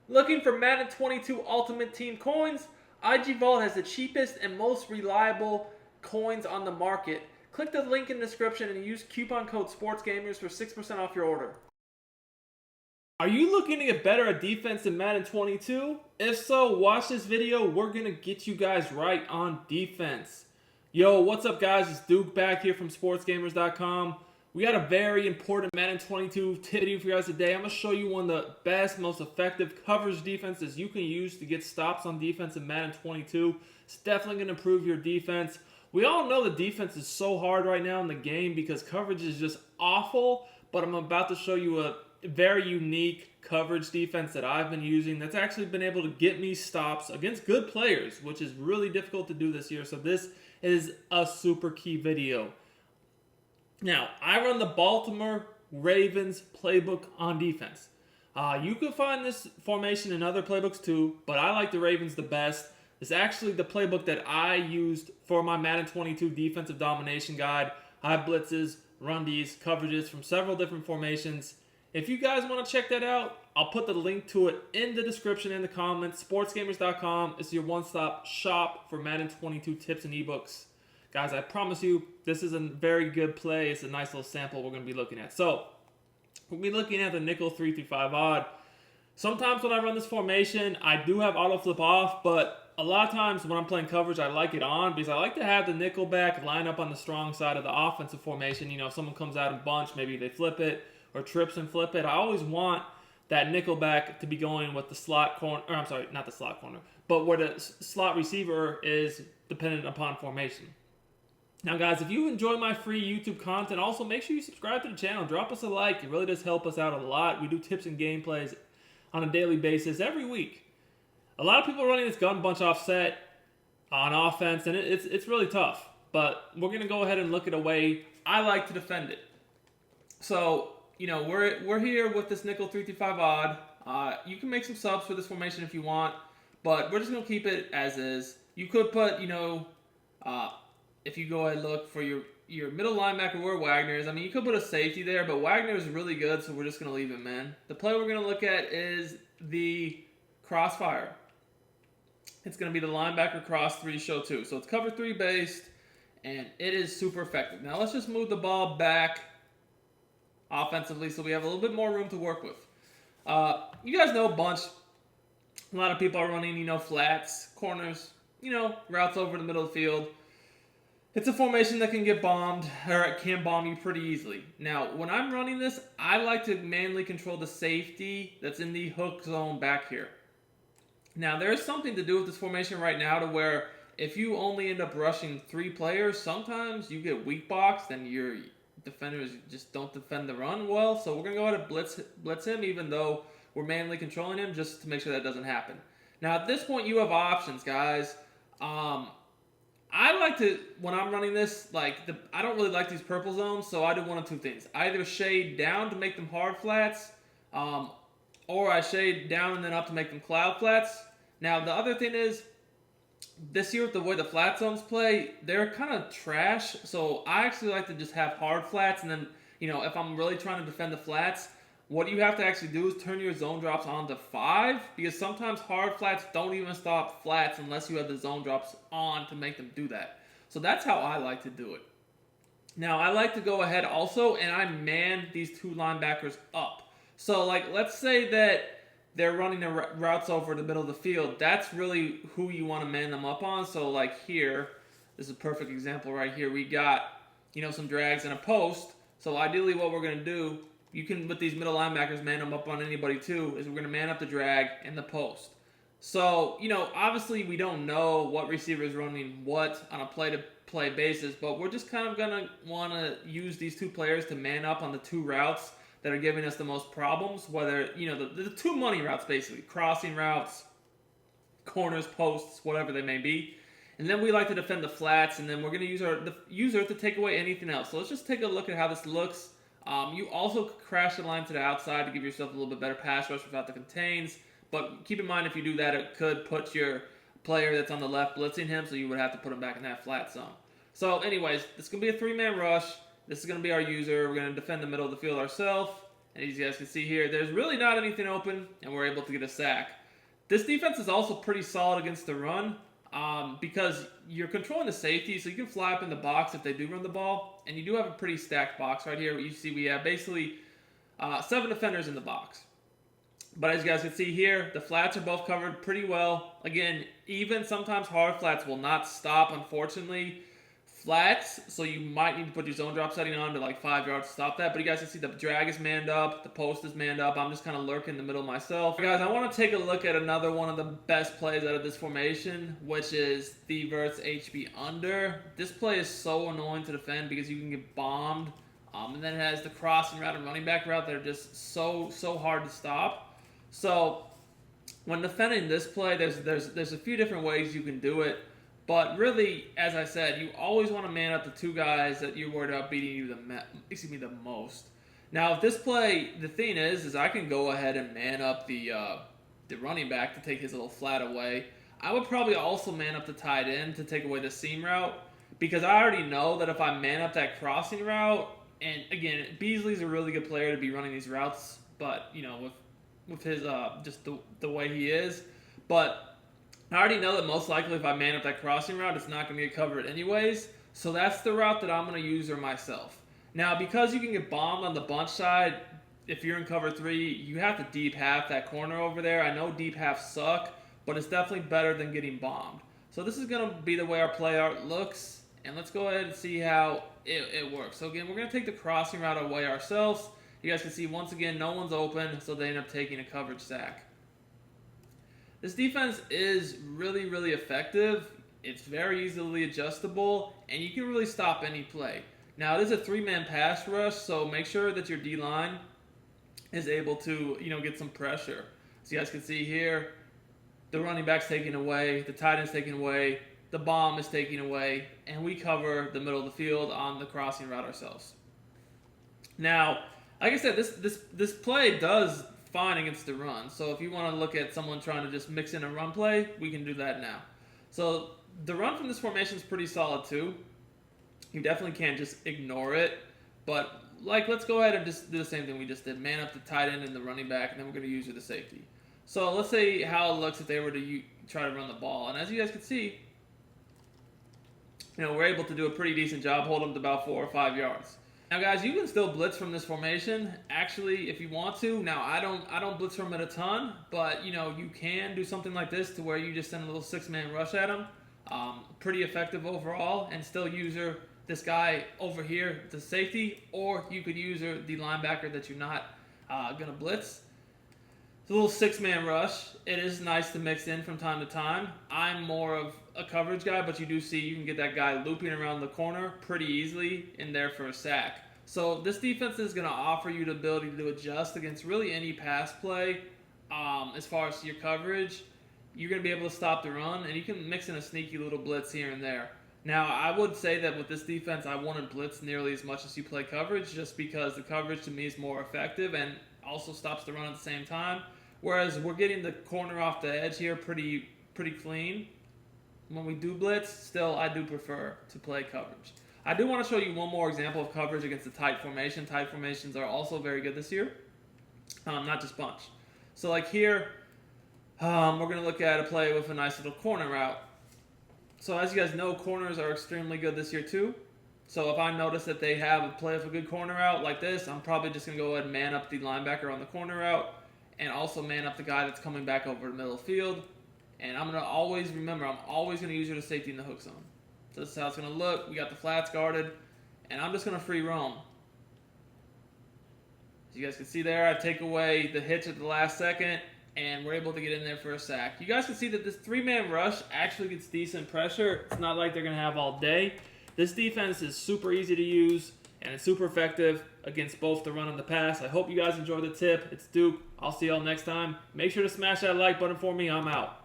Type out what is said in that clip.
Looking for Madden 22 Ultimate Team coins? IG Vault has the cheapest and most reliable coins on the market. Click the link in the description and use coupon code SPORTSGAMERS for 6% off your order. Are you looking to get better at defense in Madden 22? If so, watch this video. We're going to get you guys right on defense. Yo, what's up guys? It's Duke back here from SportsGamers.com. We got a very important Madden 22 video for you guys today. I'm going to show you one of the best, most effective coverage defenses you can use to get stops on defense in Madden 22. It's definitely going to improve your defense. We all know the defense is so hard right now in the game because coverage is just awful, but I'm about to show you a very unique coverage defense that I've been using that's actually been able to get me stops against good players, which is really difficult to do this year. So this is a super key video. Now, I run the Baltimore Ravens playbook on defense. You can find this formation in other playbooks too, but I like the Ravens the best. It's actually the playbook that I used for my Madden 22 defensive domination guide. I have blitzes, run Ds, coverages from several different formations. If you guys want to check that out, I'll put the link to it in the description in the comments. SportsGamers.com is your one-stop shop for Madden 22 tips and ebooks. Guys, I promise you, this is a very good play. It's a nice little sample we're going to be looking at. So, we'll be looking at the nickel 3-5 odd. Sometimes when I run this formation, I do have auto flip off, but a lot of times when I'm playing coverage, I like it on because I like to have the nickel back line up on the strong side of the offensive formation. You know, if someone comes out in bunch, maybe they flip it or trips and flip it. I always want that nickel back to be going with the slot corner, or I'm sorry, not the slot corner, but where the slot receiver is dependent upon formation. Now, guys, if you enjoy my free YouTube content, also make sure you subscribe to the channel. Drop us a like. It really does help us out a lot. We do tips and gameplays on a daily basis every week. A lot of people are running this gun bunch offset on offense, and it's really tough. But we're going to go ahead and look at a way I like to defend it. So, you know, we're here with this nickel 3-5 odd. You can make some subs for this formation if you want, but we're just going to keep it as is. You could put, you know, if you go ahead and look for your middle linebacker where Wagner is, I mean, you could put a safety there, but Wagner is really good, so we're just going to leave him, man. The play we're going to look at is the crossfire. It's going to be the linebacker cross 3 show 2. So it's cover 3 based, and it is super effective. Now let's just move the ball back offensively so we have a little bit more room to work with. You guys know a bunch. A lot of people are running, you know, flats, corners, you know, routes over the middle of the field. It's a formation that can get bombed, or it can bomb you pretty easily. Now, when I'm running this, I like to manually control the safety that's in the hook zone back here. Now, there's something to do with this formation right now to where if you only end up rushing 3 players, sometimes you get weak boxed and your defenders just don't defend the run well. So we're going to go ahead and blitz him, even though we're manually controlling him, just to make sure that doesn't happen. Now, at this point, you have options, guys. I like to, when I'm running this, I don't really like these purple zones, so I do one of two things. Either shade down to make them hard flats, or I shade down and then up to make them cloud flats. Now, the other thing is, this year with the way the flat zones play, they're kind of trash, so I actually like to just have hard flats, and then, you know, if I'm really trying to defend the flats, what you have to actually do is turn your zone drops on to 5, because sometimes hard flats don't even stop flats unless you have the zone drops on to make them do that. So that's how I like to do it. Now, I like to go ahead also, and I man these 2 linebackers up. So, like, let's say that they're running the routes over the middle of the field. That's really who you want to man them up on. So, like here, this is a perfect example right here. We got, you know, some drags and a post. So, ideally what we're going to do, you can, with these middle linebackers, man them up on anybody too, is we're going to man up the drag and the post. So, you know, obviously we don't know what receiver is running what on a play-to-play basis, but we're just kind of going to want to use these 2 players to man up on the 2 routes that are giving us the most problems, whether, you know, the 2 money routes basically, crossing routes, corners, posts, whatever they may be. And then we like to defend the flats, and then we're going to use the user to take away anything else. So let's just take a look at how this looks. You also crash the line to the outside to give yourself a little bit better pass rush without the contains. But keep in mind, if you do that, it could put your player that's on the left blitzing him, so you would have to put him back in that flat zone. So anyways, this is going to be a 3-man rush. This is going to be our user. We're going to defend the middle of the field ourselves. And as you guys can see here, there's really not anything open, and we're able to get a sack. This defense is also pretty solid against the run because you're controlling the safety, so you can fly up in the box if they do run the ball. And you do have a pretty stacked box right here. You see we have basically 7 defenders in the box. But as you guys can see here, the flats are both covered pretty well. Again, even sometimes hard flats will not stop, unfortunately. Flats, so you might need to put your zone drop setting on to like 5 yards to stop that. But you guys can see the drag is manned up, the post is manned up. I'm just kind of lurking in the middle myself. Guys, I want to take a look at another one of the best plays out of this formation, which is the verts HB under. This play is so annoying to defend because you can get bombed. And then it has the crossing route and running back route that are just so hard to stop. So when defending this play, there's a few different ways you can do it. But really, as I said, you always want to man up the 2 guys that you're worried about beating you the most. Now, if this play, the thing is I can go ahead and man up the running back to take his little flat away. I would probably also man up the tight end to take away the seam route because I already know that if I man up that crossing route, and again, Beasley's a really good player to be running these routes, but you know, with his just the way he is, but I already know that most likely if I man up that crossing route, it's not going to get covered anyways. So that's the route that I'm going to use myself. Now, because you can get bombed on the bunch side, if you're in cover 3, you have to deep half that corner over there. I know deep halves suck, but it's definitely better than getting bombed. So this is going to be the way our play art looks. And let's go ahead and see how it works. So again, we're going to take the crossing route away ourselves. You guys can see, once again, no one's open, so they end up taking a coverage sack. This defense is really effective. It's very easily adjustable, and you can really stop any play. Now, it is a 3-man pass rush, so make sure that your D-line is able to, get some pressure. As you guys can see here, the running back's taken away, the tight end's taken away, the bomb is taken away, and we cover the middle of the field on the crossing route ourselves. Now, like I said, this play does fine against the run. So if you want to look at someone trying to just mix in a run play, we can do that now. So the run from this formation is pretty solid too. You definitely can't just ignore it. But let's go ahead and just do the same thing we just did. Man up the tight end and the running back, and then we're going to use the safety. So let's say how it looks if they were to try to run the ball. And as you guys can see, we're able to do a pretty decent job, hold them to about 4 or 5 yards. Now, guys, you can still blitz from this formation, actually, if you want to. Now, I don't blitz from it a ton, but, you can do something like this to where you just send a little 6-man rush at them. Pretty effective overall, and still use this guy over here, the safety, or you could use the linebacker that you're not going to blitz. It's a little 6-man rush. It is nice to mix in from time to time. I'm more of a coverage guy, but you do see you can get that guy looping around the corner pretty easily in there for a sack. So this defense is going to offer you the ability to adjust against really any pass play. As far as your coverage, you're going to be able to stop the run, and you can mix in a sneaky little blitz here and there. Now, I would say that with this defense, I wouldn't blitz nearly as much as you play coverage, just because the coverage to me is more effective and also stops the run at the same time. Whereas we're getting the corner off the edge here pretty clean. When we do blitz, still I do prefer to play coverage. I do want to show you one more example of coverage against the tight formation. Tight formations are also very good this year, not just bunch. So like here, we're going to look at a play with a nice little corner route. So as you guys know, corners are extremely good this year too. So if I notice that they have a play with a good corner route like this, I'm probably just going to go ahead and man up the linebacker on the corner route, and also man up the guy that's coming back over the middle of the field. And I'm going to always remember, I'm always going to use the safety in the hook zone. So this is how it's going to look. We got the flats guarded, and I'm just going to free roam. As you guys can see there, I take away the hitch at the last second, and we're able to get in there for a sack. You guys can see that this 3-man rush actually gets decent pressure. It's not like they're going to have all day. This defense is super easy to use, and it's super effective against both the run and the pass. I hope you guys enjoyed the tip. It's Duke. I'll see y'all next time. Make sure to smash that like button for me. I'm out.